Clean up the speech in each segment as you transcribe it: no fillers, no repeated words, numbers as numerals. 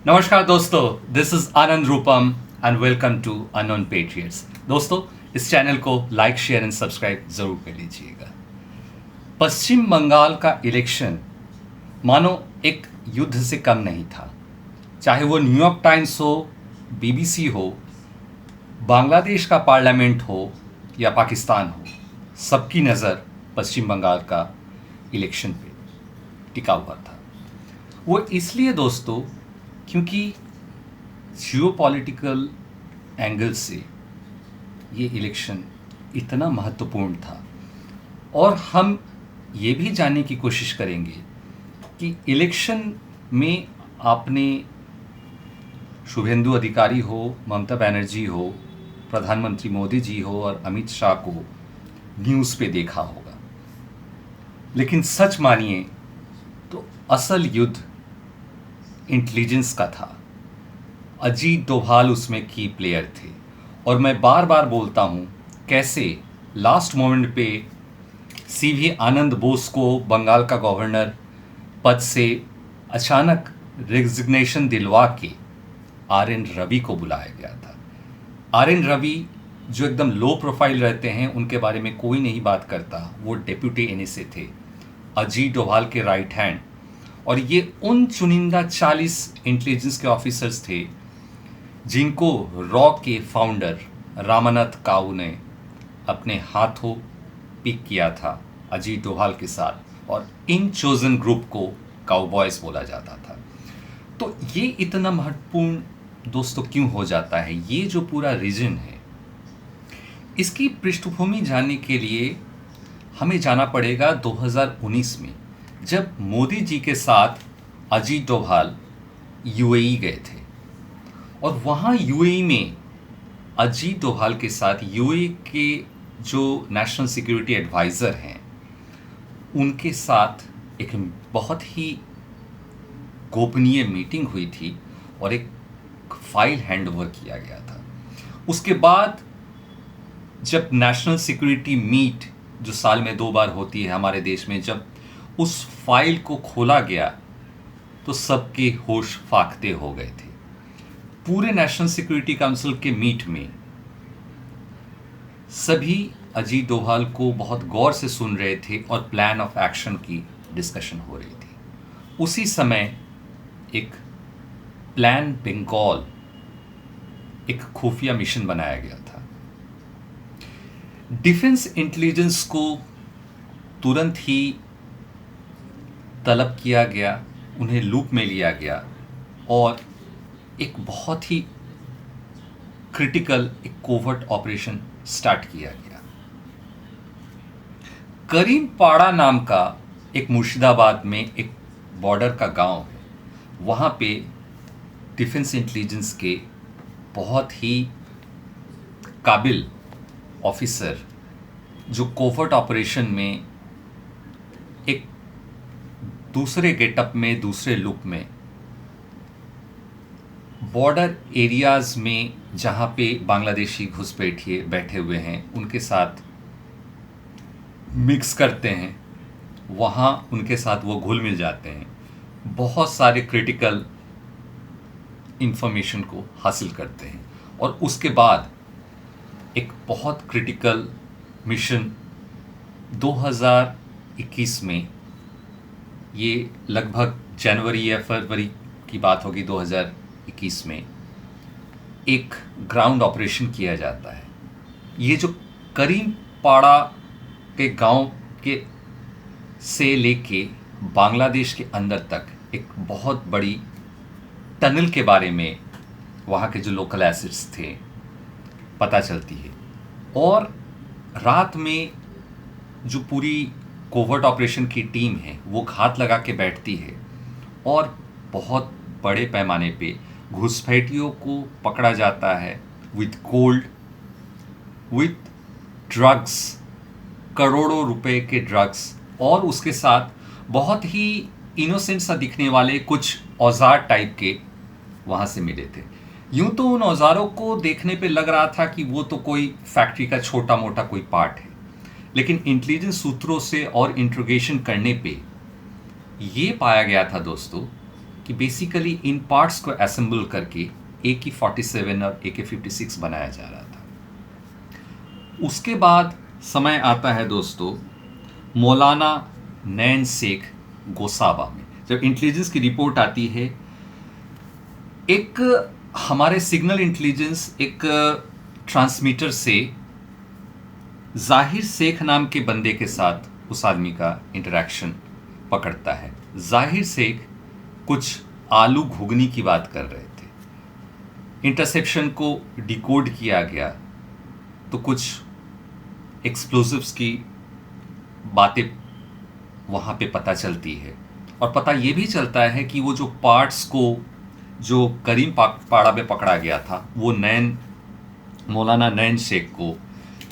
नमस्कार दोस्तों, this is Anand Rupam and welcome to unknown patriots. दोस्तों, इस चैनल को लाइक शेयर एंड सब्सक्राइब जरूर कर लीजिएगा। पश्चिम बंगाल का इलेक्शन मानो एक युद्ध से कम नहीं था। चाहे वो न्यूयॉर्क टाइम्स हो, बीबीसी हो, बांग्लादेश का पार्लियामेंट हो या पाकिस्तान हो, सबकी नज़र पश्चिम बंगाल का इलेक्शन पे टिका हुआ था। वो इसलिए दोस्तों क्योंकि जियोपॉलिटिकल एंगल से ये इलेक्शन इतना महत्वपूर्ण था। और हम ये भी जानने की कोशिश करेंगे कि इलेक्शन में आपने शुभेंदु अधिकारी हो, ममता बनर्जी हो, प्रधानमंत्री मोदी जी हो और अमित शाह को न्यूज़ पे देखा होगा। लेकिन सच मानिए तो असल युद्ध इंटेलिजेंस का था। अजीत डोभाल उसमें की प्लेयर थे। और मैं बार बार बोलता हूँ कैसे लास्ट मोमेंट पे सीवी आनंद बोस को बंगाल का गवर्नर पद से अचानक रेजिग्नेशन दिलवा के आर एन रवि को बुलाया गया था। आर एन रवि जो एकदम लो प्रोफाइल रहते हैं, उनके बारे में कोई नहीं बात करता। वो डेप्यूटी एनएसए थे, अजीत डोभाल के राइट हैंड। और ये उन चुनिंदा 40 इंटेलिजेंस के ऑफिसर्स थे जिनको रॉ के फाउंडर रामानाथ काऊ ने अपने हाथों पिक किया था अजीत डोभाल के साथ। और इन चोजन ग्रुप को काउबॉयज बोला जाता था। तो ये इतना महत्वपूर्ण दोस्तों क्यों हो जाता है? ये जो पूरा रीजन है, इसकी पृष्ठभूमि जानने के लिए हमें जाना पड़ेगा 2019 में, जब मोदी जी के साथ अजीत डोभाल यूएई गए थे। और वहाँ यूएई में अजीत डोभाल के साथ यूएई के जो नेशनल सिक्योरिटी एडवाइज़र हैं, उनके साथ एक बहुत ही गोपनीय मीटिंग हुई थी और एक फाइल हैंडओवर किया गया था। उसके बाद जब नेशनल सिक्योरिटी मीट जो साल में 2 बार होती है हमारे देश में, जब उस फाइल को खोला गया तो सबके होश फाख्ते हो गए थे। पूरे नेशनल सिक्योरिटी काउंसिल के मीट में सभी अजीत डोभाल को बहुत गौर से सुन रहे थे और प्लान ऑफ एक्शन की डिस्कशन हो रही थी। उसी समय एक प्लान बंगाल, एक खुफिया मिशन बनाया गया था। डिफेंस इंटेलिजेंस को तुरंत ही तलब किया गया, उन्हें लूप में लिया गया और एक बहुत ही क्रिटिकल एक कोवर्ट ऑपरेशन स्टार्ट किया गया। करीम पाड़ा नाम का एक मुर्शिदाबाद में एक बॉर्डर का गांव है। वहाँ पे डिफेंस इंटेलिजेंस के बहुत ही काबिल ऑफिसर जो कोवर्ट ऑपरेशन में एक दूसरे गेटअप में, दूसरे लुक में बॉर्डर एरियाज़ में जहाँ पे बांग्लादेशी घुसपैठिए बैठे हुए हैं, उनके साथ मिक्स करते हैं, वहाँ उनके साथ वो घुल मिल जाते हैं, बहुत सारे क्रिटिकल इंफॉर्मेशन को हासिल करते हैं। और उसके बाद एक बहुत क्रिटिकल मिशन 2021 में, ये लगभग जनवरी या फरवरी की बात होगी 2021 में, एक ग्राउंड ऑपरेशन किया जाता है। ये जो करीम पाड़ा के गांव के से लेके बांग्लादेश के अंदर तक एक बहुत बड़ी टनल के बारे में वहाँ के जो लोकल एसिड्स थे पता चलती है। और रात में जो पूरी कोवर्ट ऑपरेशन की टीम है वो घात लगा के बैठती है और बहुत बड़े पैमाने पे घुसपैठियों को पकड़ा जाता है विथ गोल्ड, विथ ड्रग्स, करोड़ों रुपए के ड्रग्स। और उसके साथ बहुत ही इनोसेंट सा दिखने वाले कुछ औजार टाइप के वहाँ से मिले थे। यूं तो उन औजारों को देखने पे लग रहा था कि वो तो कोई फैक्ट्री का छोटा मोटा कोई पार्ट है, लेकिन इंटेलिजेंस सूत्रों से और इंट्रोगेशन करने पे ये पाया गया था दोस्तों कि बेसिकली इन पार्ट्स को असेंबल करके AK-47 और AK-56 बनाया जा रहा था। उसके बाद समय आता है दोस्तों मौलाना नैन शेख गोसाबा में, जब इंटेलिजेंस की रिपोर्ट आती है, एक हमारे सिग्नल इंटेलिजेंस एक ट्रांसमीटर से जाहिर शेख नाम के बंदे के साथ उस आदमी का इंटरेक्शन पकड़ता है। जाहिर शेख कुछ आलू घुगनी की बात कर रहे थे। इंटरसेप्शन को डिकोड किया गया तो कुछ एक्सप्लोजिव्स की बातें वहाँ पे पता चलती है, और पता ये भी चलता है कि वो जो पार्ट्स को जो करीम पाड़ा में पकड़ा गया था वो मौलाना नैन शेख को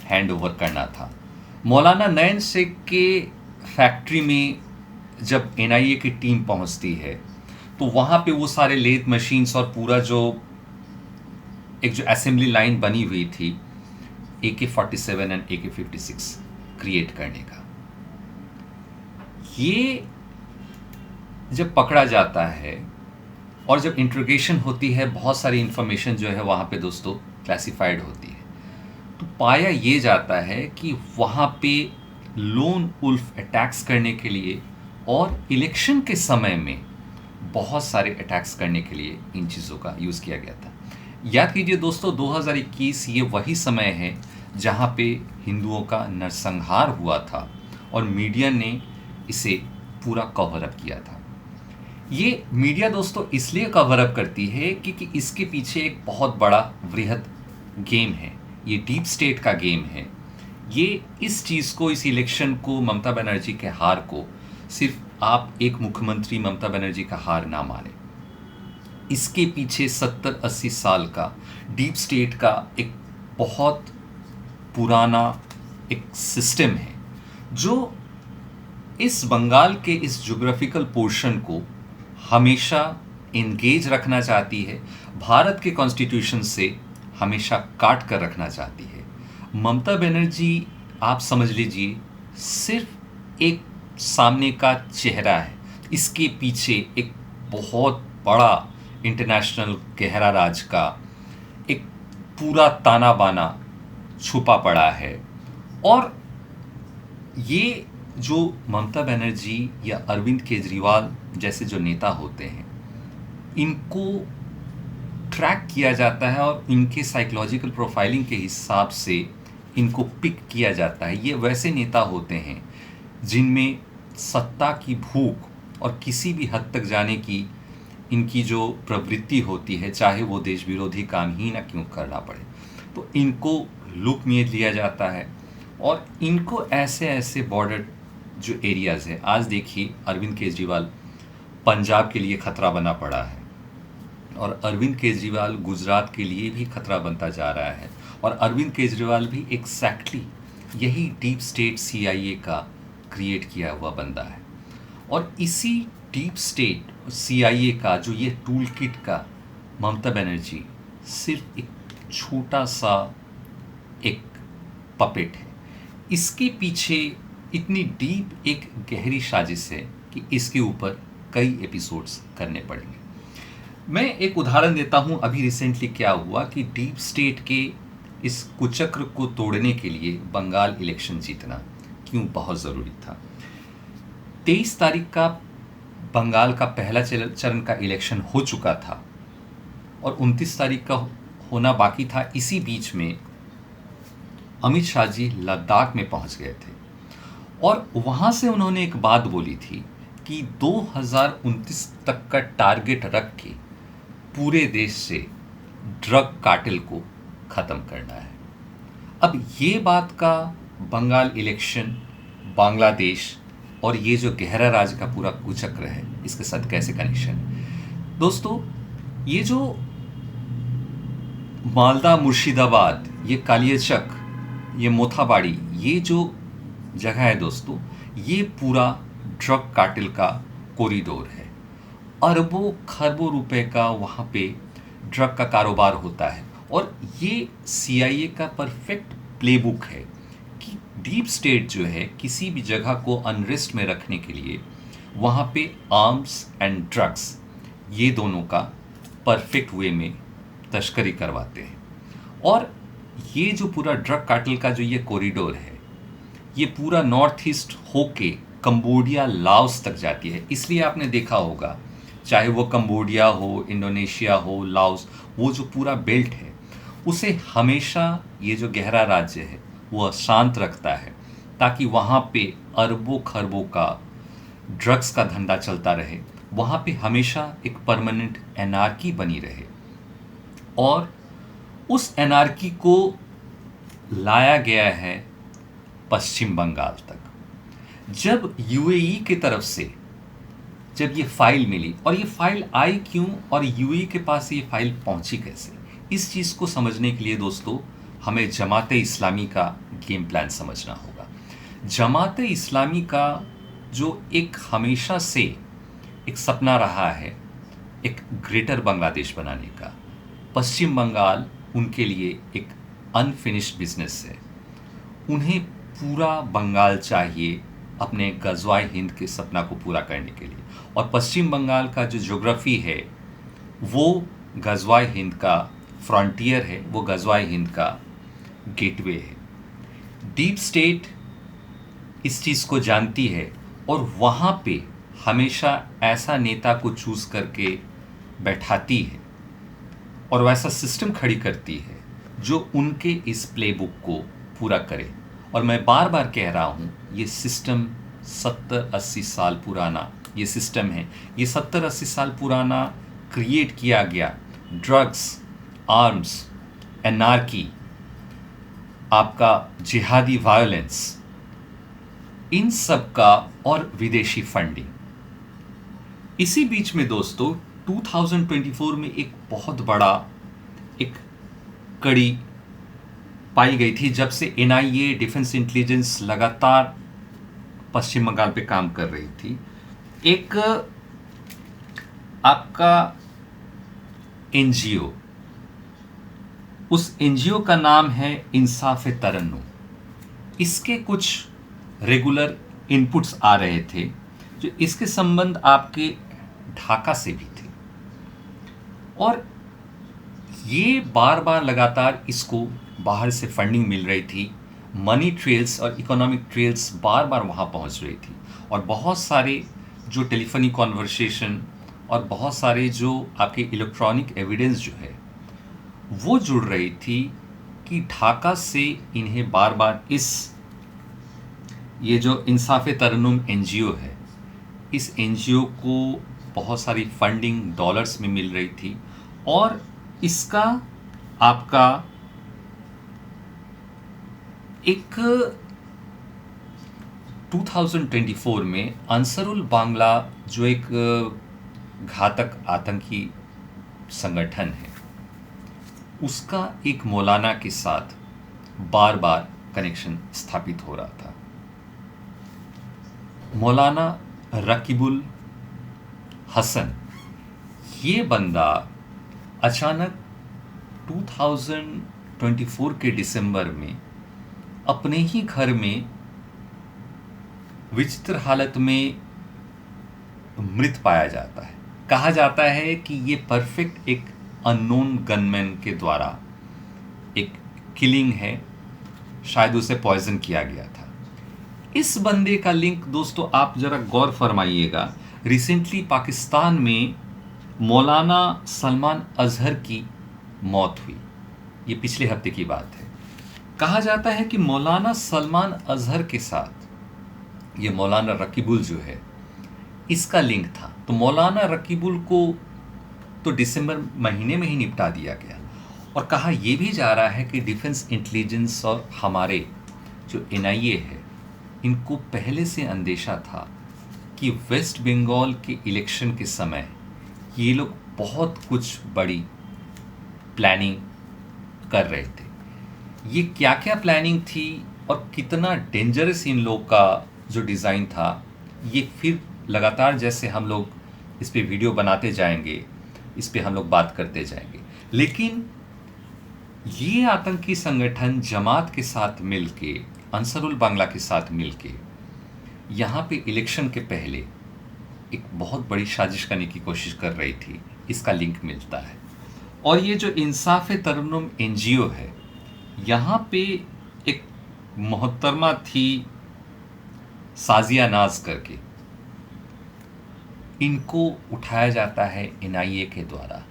हैंड ओवर करना था। मौलाना नैन शेख के फैक्ट्री में जब NIA की टीम पहुंचती है तो वहाँ पे वो सारे लेथ मशीन्स और पूरा जो एक जो असेंबली लाइन बनी हुई थी AK-47 एंड AK-56 क्रिएट करने का, ये जब पकड़ा जाता है और जब इंट्रोगेशन होती है, बहुत सारी इंफॉर्मेशन जो है वहाँ पे दोस्तों क्लासिफाइड होती है, तो पाया ये जाता है कि वहाँ पे लोन वुल्फ अटैक्स करने के लिए और इलेक्शन के समय में बहुत सारे अटैक्स करने के लिए इन चीज़ों का यूज़ किया गया था। याद कीजिए दोस्तों 2021 ये वही समय है जहाँ पे हिंदुओं का नरसंहार हुआ था और मीडिया ने इसे पूरा कवर अप किया था। ये मीडिया दोस्तों इसलिए कवर अप करती है क्योंकि इसके पीछे एक बहुत बड़ा वृहद गेम है, ये डीप स्टेट का गेम है। ये इस चीज़ को, इस इलेक्शन को, ममता बनर्जी के हार को सिर्फ आप एक मुख्यमंत्री ममता बनर्जी का हार ना माने, इसके पीछे 70-80 साल का डीप स्टेट का एक बहुत पुराना एक सिस्टम है जो इस बंगाल के इस ज्योग्राफिकल पोर्शन को हमेशा इंगेज रखना चाहती है, भारत के कॉन्स्टिट्यूशन से हमेशा काट कर रखना चाहती है। ममता बनर्जी आप समझ लीजिए सिर्फ एक सामने का चेहरा है, इसके पीछे एक बहुत बड़ा इंटरनेशनल गहरा राज का एक पूरा ताना बाना छुपा पड़ा है। और ये जो ममता बनर्जी या अरविंद केजरीवाल जैसे जो नेता होते हैं, इनको ट्रैक किया जाता है और इनके साइकोलॉजिकल प्रोफाइलिंग के हिसाब से इनको पिक किया जाता है। ये वैसे नेता होते हैं जिनमें सत्ता की भूख और किसी भी हद तक जाने की इनकी जो प्रवृत्ति होती है, चाहे वो देश विरोधी काम ही ना क्यों करना पड़े, तो इनको लुक में लिया जाता है और इनको ऐसे ऐसे बॉर्डर जो एरियाज़ है, आज देखिए अरविंद केजरीवाल पंजाब के लिए खतरा बना पड़ा है और अरविंद केजरीवाल गुजरात के लिए भी खतरा बनता जा रहा है। और अरविंद केजरीवाल भी एग्जैक्टली यही डीप स्टेट CIA का क्रिएट किया हुआ बंदा है। और इसी डीप स्टेट CIA का जो ये टूल किट का ममता बनर्जी सिर्फ एक छोटा सा एक पपेट है। इसके पीछे इतनी डीप एक गहरी साजिश है कि इसके ऊपर कई एपिसोड्स करने पड़ेंगे। मैं एक उदाहरण देता हूं, अभी रिसेंटली क्या हुआ कि डीप स्टेट के इस कुचक्र को तोड़ने के लिए बंगाल इलेक्शन जीतना क्यों बहुत ज़रूरी था। 23 तारीख का बंगाल का पहला चरण का इलेक्शन हो चुका था और 29 तारीख का होना बाकी था। इसी बीच में अमित शाह जी लद्दाख में पहुंच गए थे और वहाँ से उन्होंने एक बात बोली थी कि 2029 तक का टारगेट रख के पूरे देश से ड्रग कार्टेल को ख़त्म करना है। अब ये बात का बंगाल इलेक्शन, बांग्लादेश और ये जो गहरा राज का पूरा कुचक्र है, इसके साथ कैसे कनेक्शन है दोस्तों। ये जो मालदा, मुर्शिदाबाद, ये कालियाचक, ये मोथाबाड़ी, ये जो जगह है दोस्तों, ये पूरा ड्रग कार्टेल का कॉरिडोर है। अरबों खरबों रुपए का वहाँ पे ड्रग का कारोबार होता है और ये CIA का परफेक्ट प्लेबुक है कि डीप स्टेट जो है किसी भी जगह को अनरेस्ट में रखने के लिए वहाँ पे आर्म्स एंड ड्रग्स ये दोनों का परफेक्ट वे में तस्करी करवाते हैं। और ये जो पूरा ड्रग कार्टेल का जो ये कॉरिडोर है, ये पूरा नॉर्थ ईस्ट होके कंबोडिया, लाओस तक जाती है। इसलिए आपने देखा होगा, चाहे वो कंबोडिया हो, इंडोनेशिया हो, लाओस, वो जो पूरा बेल्ट है उसे हमेशा ये जो गहरा राज्य है वो अशांत रखता है, ताकि वहाँ पे अरबों खरबों का ड्रग्स का धंधा चलता रहे, वहाँ पे हमेशा एक परमानेंट एनार्की बनी रहे। और उस एनार्की को लाया गया है पश्चिम बंगाल तक। जब यूएई की तरफ से जब ये फाइल मिली, और ये फाइल आई क्यों और यूएई के पास ये फाइल पहुंची कैसे, इस चीज़ को समझने के लिए दोस्तों हमें जमात इस्लामी का गेम प्लान समझना होगा। जमात इस्लामी का जो एक हमेशा से एक सपना रहा है एक ग्रेटर बांग्लादेश बनाने का, पश्चिम बंगाल उनके लिए एक अनफिनिश्ड बिजनेस है। उन्हें पूरा बंगाल चाहिए अपने गजवाए हिंद के सपना को पूरा करने के लिए। और पश्चिम बंगाल का जो ज्योग्राफी है वो गजवाए हिंद का फ्रंटियर है, वो गजवाए हिंद का गेटवे है। डीप स्टेट इस चीज़ को जानती है और वहाँ पे हमेशा ऐसा नेता को चूज़ करके बैठाती है और वैसा सिस्टम खड़ी करती है जो उनके इस प्लेबुक को पूरा करे। और मैं बार बार कह रहा हूँ, ये सिस्टम 70-80 साल पुराना ये सिस्टम है। ये 70-80 साल पुराना क्रिएट किया गया ड्रग्स, आर्म्स, एनार्की, आपका जिहादी वायलेंस, इन सब का, और विदेशी फंडिंग। इसी बीच में दोस्तों 2024 में एक बहुत बड़ा एक कड़ी पाई गई थी, जब से एनआईए, डिफेंस इंटेलिजेंस लगातार पश्चिम बंगाल पे काम कर रही थी। एक आपका एनजीओ, उस एनजीओ का नाम है इंसाफ तरन्नुम। इसके कुछ रेगुलर इनपुट्स आ रहे थे जो इसके संबंध आपके ढाका से भी थे, और ये बार बार लगातार इसको बाहर से फंडिंग मिल रही थी। मनी ट्रेल्स और इकोनॉमिक ट्रेल्स बार बार वहाँ पहुँच रही थी, और बहुत सारे जो टेलीफोनी कॉन्वर्सेशन और बहुत सारे जो आपके इलेक्ट्रॉनिक एविडेंस जो है वो जुड़ रही थी कि ढाका से इन्हें बार बार ये जो इंसाफ तरन्नुम एनजीओ है, इस एनजीओ को बहुत सारी फंडिंग डॉलर्स में मिल रही थी। और इसका आपका एक 2024 में अंसरुल बांग्ला जो एक घातक आतंकी संगठन है, उसका एक मौलाना के साथ बार बार कनेक्शन स्थापित हो रहा था। मौलाना रकीबुल हसन, ये बंदा अचानक 2024 के दिसंबर में अपने ही घर में विचित्र हालत में मृत पाया जाता है। कहा जाता है कि ये परफेक्ट एक अननोन गनमैन के द्वारा एक किलिंग है, शायद उसे पॉइजन किया गया था। इस बंदे का लिंक दोस्तों आप जरा गौर फरमाइएगा, रिसेंटली पाकिस्तान में मौलाना सलमान अजहर की मौत हुई, ये पिछले हफ्ते की बात है। कहा जाता है कि मौलाना सलमान अजहर के साथ ये मौलाना रकीबुल जो है इसका लिंक था। तो मौलाना रकीबुल को तो दिसंबर महीने में ही निपटा दिया गया, और कहा यह भी जा रहा है कि डिफेंस इंटेलिजेंस और हमारे जो एनआईए है इनको पहले से अंदेशा था कि वेस्ट बंगाल के इलेक्शन के समय ये लोग बहुत कुछ बड़ी प्लानिंग कर रहे थे। ये क्या क्या प्लानिंग थी और कितना डेंजरस इन लोग का जो डिज़ाइन था, ये फिर लगातार जैसे हम लोग इस पे वीडियो बनाते जाएंगे, इस पे हम लोग बात करते जाएंगे। लेकिन ये आतंकी संगठन जमात के साथ मिलके, अंसरुल बांग्ला के साथ मिलके यहाँ पे इलेक्शन के पहले एक बहुत बड़ी साजिश करने की कोशिश कर रही थी, इसका लिंक मिलता है। और ये जो इंसाफ तरन्नुम एनजीओ है, यहाँ पे एक मोहतरमा थी साजिया नाज करके, इनको उठाया जाता है एनआईए के द्वारा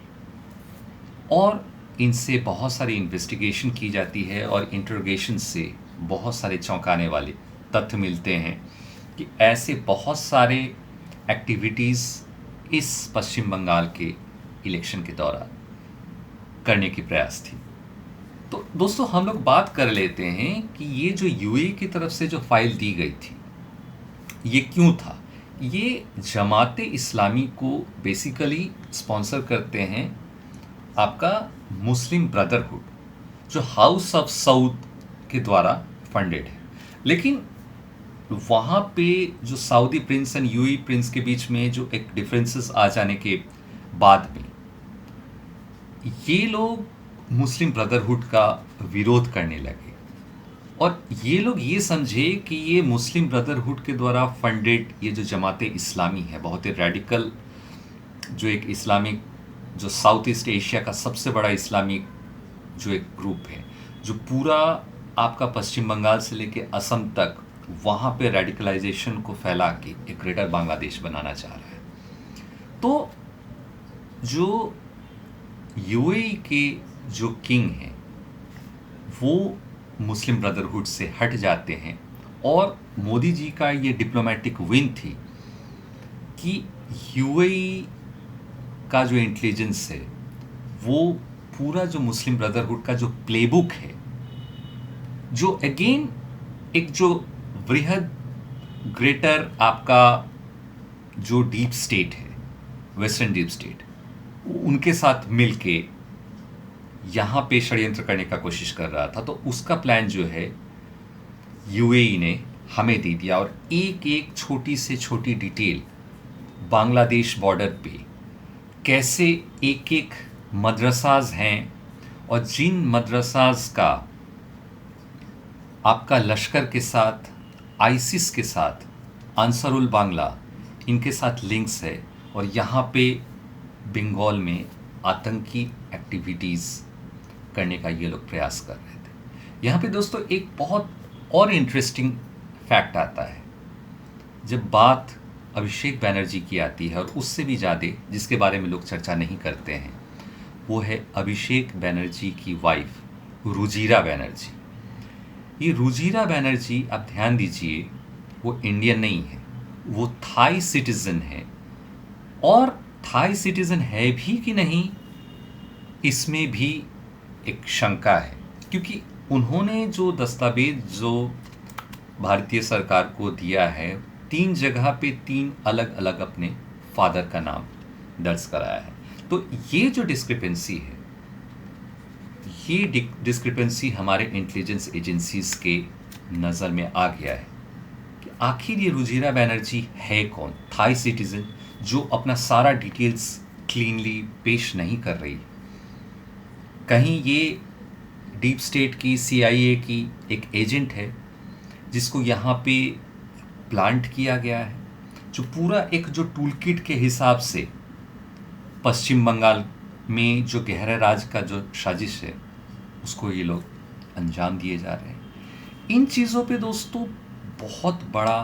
और इनसे बहुत सारी इन्वेस्टिगेशन की जाती है और इंटरोगेशन से बहुत सारे चौंकाने वाले तथ्य मिलते हैं कि ऐसे बहुत सारे एक्टिविटीज़ इस पश्चिम बंगाल के इलेक्शन के दौरान करने की प्रयास थी। तो दोस्तों, हम लोग बात कर लेते हैं कि ये जो यूए की तरफ से जो फाइल दी गई थी, ये क्यों था। ये जमाते इस्लामी को बेसिकली स्पॉन्सर करते हैं आपका मुस्लिम ब्रदरहुड, जो हाउस ऑफ साउद के द्वारा फंडेड है। लेकिन वहाँ पे जो Saudi Prince and UAE Prince के बीच में जो एक डिफरेंसेस आ जाने के बाद में ये लोग मुस्लिम ब्रदरहुड का विरोध करने लगे और ये लोग ये समझे कि ये मुस्लिम ब्रदरहुड के द्वारा फंडेड ये जो जमाते इस्लामी है, बहुत ही रेडिकल, जो एक इस्लामिक, जो साउथ ईस्ट एशिया का सबसे बड़ा इस्लामिक जो एक ग्रुप है, जो पूरा आपका पश्चिम बंगाल से लेके असम तक वहाँ पे रेडिकलाइजेशन को फैला के एक ग्रेटर बांग्लादेश बनाना चाह रहा है। तो जो यूएई के जो किंग हैं वो मुस्लिम ब्रदरहुड से हट जाते हैं और मोदी जी का ये डिप्लोमेटिक विन थी कि यूएई का जो इंटेलिजेंस है वो पूरा जो मुस्लिम ब्रदरहुड का जो प्लेबुक है, जो अगेन एक जो वृहद ग्रेटर आपका जो डीप स्टेट है, वेस्टर्न डीप स्टेट, उनके साथ मिलके यहाँ पे षड्यंत्र करने का कोशिश कर रहा था। तो उसका प्लान जो है यूएई ने हमें दे दिया और एक एक छोटी से छोटी डिटेल बांग्लादेश बॉर्डर पे कैसे एक एक मदरसाज हैं और जिन मदरसाज का आपका लश्कर के साथ, आईसिस के साथ, अंसारुल बांग्ला, इनके साथ लिंक्स है और यहाँ पे बंगाल में आतंकी एक्टिविटीज़ करने का ये लोग प्रयास कर रहे थे। यहाँ पे दोस्तों एक बहुत और इंटरेस्टिंग फैक्ट आता है जब बात अभिषेक बैनर्जी की आती है, और उससे भी ज़्यादा जिसके बारे में लोग चर्चा नहीं करते हैं वो है अभिषेक बैनर्जी की वाइफ रुजिरा बैनर्जी। ये रुजिरा बैनर्जी, आप ध्यान दीजिए, वो इंडियन नहीं है, वो थाई सिटीज़न है। और थाई सिटीज़न है भी कि नहीं, इसमें भी एक शंका है, क्योंकि उन्होंने जो दस्तावेज जो भारतीय सरकार को दिया है, 3 जगह पे 3 अलग अलग अपने फादर का नाम दर्ज कराया है। तो ये जो डिस्क्रिपेंसी है, ये डिस्क्रिपेंसी हमारे इंटेलिजेंस एजेंसीज के नज़र में आ गया है कि आखिर ये रुजिरा बैनर्जी है कौन, थाई सिटीज़न जो अपना सारा डिटेल्स क्लीनली पेश नहीं कर रही। कहीं ये डीप स्टेट की, सीआईए की एक एजेंट है जिसको यहाँ पे प्लांट किया गया है, जो पूरा एक जो टूल किट के हिसाब से पश्चिम बंगाल में जो गहरा राज का जो साजिश है उसको ये लोग अंजाम दिए जा रहे हैं। इन चीज़ों पे दोस्तों बहुत बड़ा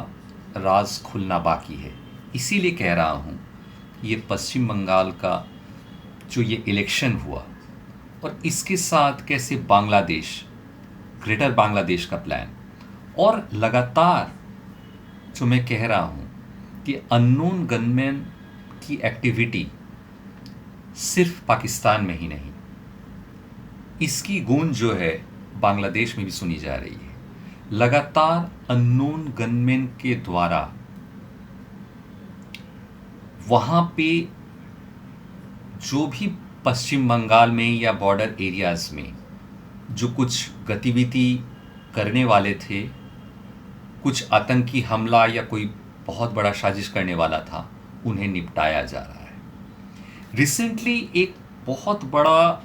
राज खुलना बाकी है। इसीलिए कह रहा हूँ ये पश्चिम बंगाल का जो ये इलेक्शन हुआ और इसके साथ कैसे बांग्लादेश, ग्रेटर बांग्लादेश का प्लान, और लगातार जो मैं कह रहा हूँ कि अननोन गनमैन की एक्टिविटी सिर्फ पाकिस्तान में ही नहीं, इसकी गूंज जो है बांग्लादेश में भी सुनी जा रही है। लगातार अननोन गनमैन के द्वारा वहाँ पे जो भी पश्चिम बंगाल में या बॉर्डर एरियाज़ में जो कुछ गतिविधि करने वाले थे, कुछ आतंकी हमला या कोई बहुत बड़ा साजिश करने वाला था, उन्हें निपटाया जा रहा है। रिसेंटली एक बहुत बड़ा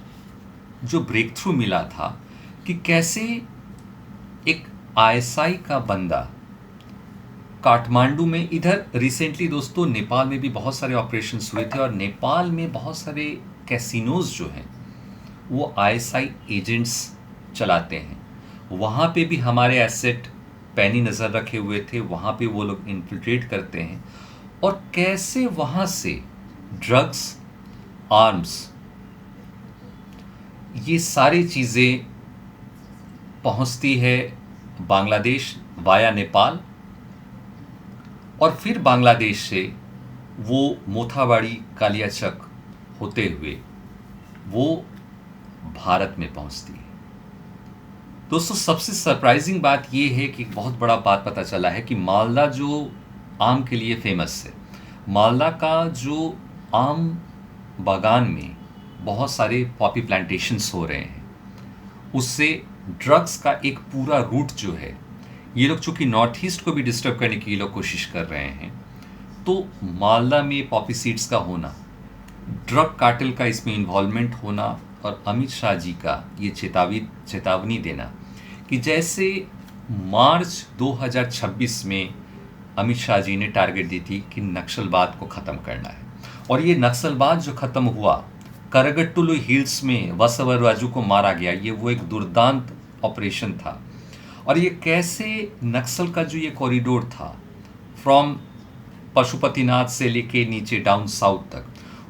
जो ब्रेक थ्रू मिला था कि कैसे एक आईएसआई का बंदा काठमांडू में, इधर रिसेंटली दोस्तों नेपाल में भी बहुत सारे ऑपरेशंस हुए थे और नेपाल में बहुत सारे कैसीनोज जो हैं वो आईएसआई एजेंट्स चलाते हैं। वहाँ पे भी हमारे एसेट पैनी नज़र रखे हुए थे, वहाँ पे वो लोग इन्फिल्ट्रेट करते हैं और कैसे वहाँ से ड्रग्स, आर्म्स, ये सारी चीज़ें पहुँचती है बांग्लादेश वाया नेपाल और फिर बांग्लादेश से वो मोथाबाड़ी कालियाचक होते हुए वो भारत में पहुंचती है। दोस्तों सबसे सरप्राइजिंग बात ये है कि बहुत बड़ा बात पता चला है कि मालदा जो आम के लिए फेमस है, मालदा का जो आम बागान में बहुत सारे पॉपी प्लांटेशंस हो रहे हैं, उससे ड्रग्स का एक पूरा रूट जो है, ये लोग चूँकि नॉर्थ ईस्ट को भी डिस्टर्ब करने की ये लोग कोशिश कर रहे हैं, तो मालदा में पॉपी सीड्स का होना, ड्रग कार्टेल का इसमें इन्वॉल्वमेंट होना और अमित शाह जी का ये चेतावनी देना कि जैसे मार्च 2026 में अमित शाह जी ने टारगेट दी थी कि नक्सलवाद को ख़त्म करना है, और ये नक्सलवाद जो ख़त्म हुआ, करगट्टुलु हिल्स में वसवर राजू को मारा गया, ये वो एक दुर्दांत ऑपरेशन था। और ये कैसे नक्सल का जो ये कॉरिडोर था फ्रॉम पशुपतिनाथ से लेके नीचे डाउन साउथ तक,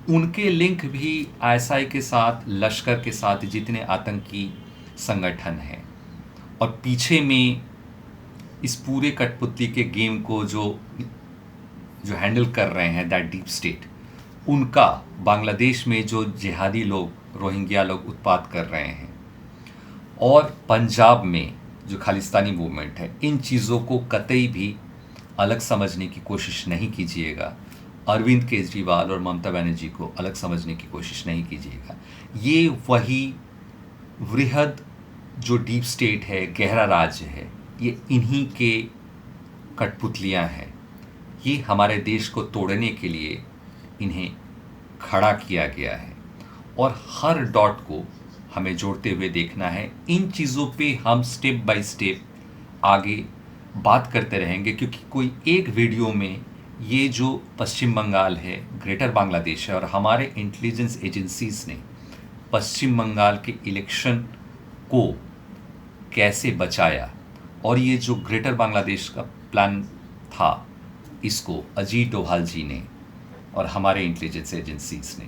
उनके लिंक भी आईएसआई के साथ, लश्कर के साथ, जितने आतंकी संगठन हैं, और पीछे में इस पूरे कठपुतली के गेम को जो हैंडल कर रहे हैं दैट डीप स्टेट, उनका बांग्लादेश में जो जिहादी लोग, रोहिंग्या लोग उत्पात कर रहे हैं, और पंजाब में जो खालिस्तानी मूवमेंट है, इन चीज़ों को कतई भी अलग समझने की कोशिश नहीं कीजिएगा। अरविंद केजरीवाल और ममता बनर्जी को अलग समझने की कोशिश नहीं कीजिएगा। ये वही वृहद जो डीप स्टेट है, गहरा राज्य है, ये इन्हीं के कठपुतलियाँ हैं। ये हमारे देश को तोड़ने के लिए इन्हें खड़ा किया गया है और हर डॉट को हमें जोड़ते हुए देखना है। इन चीज़ों पे हम स्टेप बाय स्टेप आगे बात करते रहेंगे, क्योंकि कोई एक वीडियो में ये जो पश्चिम बंगाल है, ग्रेटर बांग्लादेश है, और हमारे इंटेलिजेंस एजेंसीज़ ने पश्चिम बंगाल के इलेक्शन को कैसे बचाया, और ये जो ग्रेटर बांग्लादेश का प्लान था, इसको अजीत डोभाल जी ने और हमारे इंटेलिजेंस एजेंसीज़ ने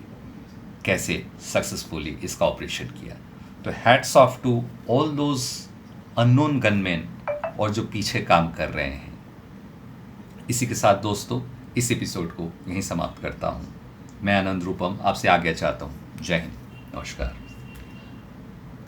कैसे सक्सेसफुली इसका ऑपरेशन किया। तो hats off to all those unknown gunman और जो पीछे काम कर रहे हैं। इसी के साथ दोस्तों इस एपिसोड को यहीं समाप्त करता हूँ। मैं आनंद रूपम आपसे आज्ञा चाहता हूँ। जय हिंद, नमस्कार।